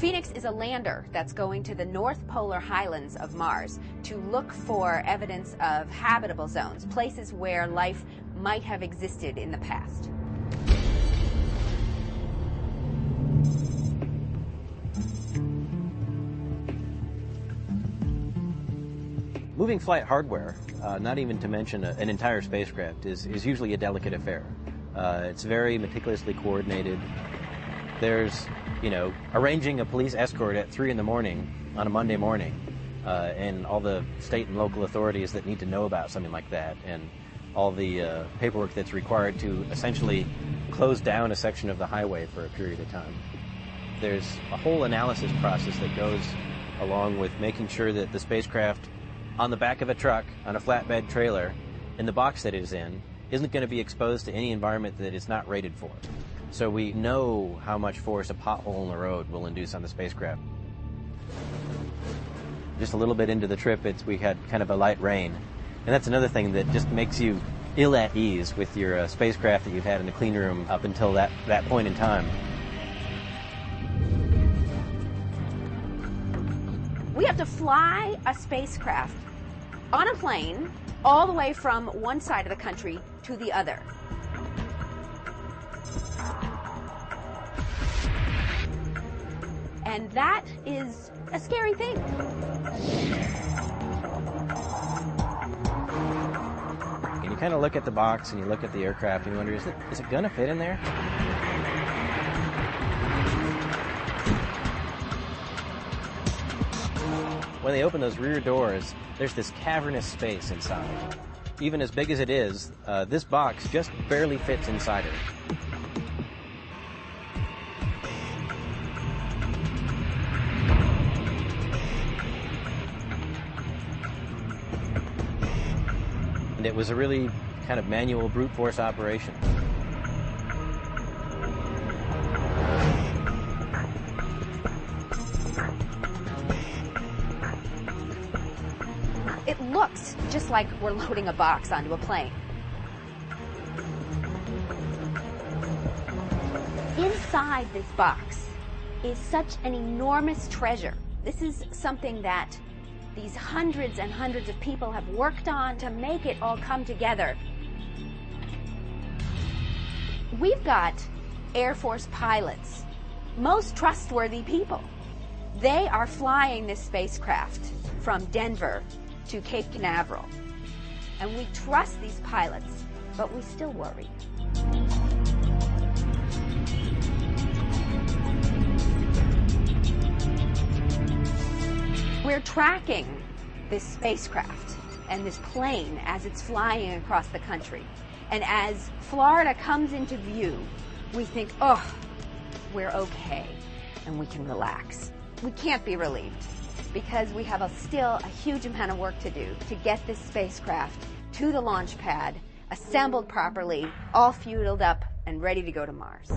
Phoenix is a lander that's going to the North Polar Highlands of Mars to look for evidence of habitable zones, places where life might have existed in the past. Moving flight hardware, not even to mention an entire spacecraft, is usually a delicate affair. It's very meticulously coordinated. There's, arranging a police escort at 3 in the morning on a Monday morning, and all the state and local authorities that need to know about something like that, and all the paperwork that's required to essentially close down a section of the highway for a period of time. There's a whole analysis process that goes along with making sure that the spacecraft on the back of a truck, on a flatbed trailer, in the box that it is in, isn't going to be exposed to any environment that it's not rated for. So we know how much force a pothole in the road will induce on the spacecraft. Just a little bit into the trip, we had kind of a light rain. And that's another thing that just makes you ill at ease with your spacecraft that you've had in the clean room up until that point in time. We have to fly a spacecraft on a plane all the way from one side of the country to the other. And that is a scary thing. And you kind of look at the box and you look at the aircraft and you wonder, is it going to fit in there? When they open those rear doors, there's this cavernous space inside. Even as big as it is, this box just barely fits inside it. And it was a really kind of manual brute force operation. It looks just like we're loading a box onto a plane. Inside this box is such an enormous treasure. This is something that these hundreds and hundreds of people have worked on to make it all come together. We've got Air Force pilots, most trustworthy people. They are flying this spacecraft from Denver to Cape Canaveral. And we trust these pilots, but we still worry. We're tracking this spacecraft and this plane as it's flying across the country. And as Florida comes into view, we think, oh, we're okay, and we can relax. We can't be relieved, because we have still a huge amount of work to do to get this spacecraft to the launch pad, assembled properly, all fueled up, and ready to go to Mars.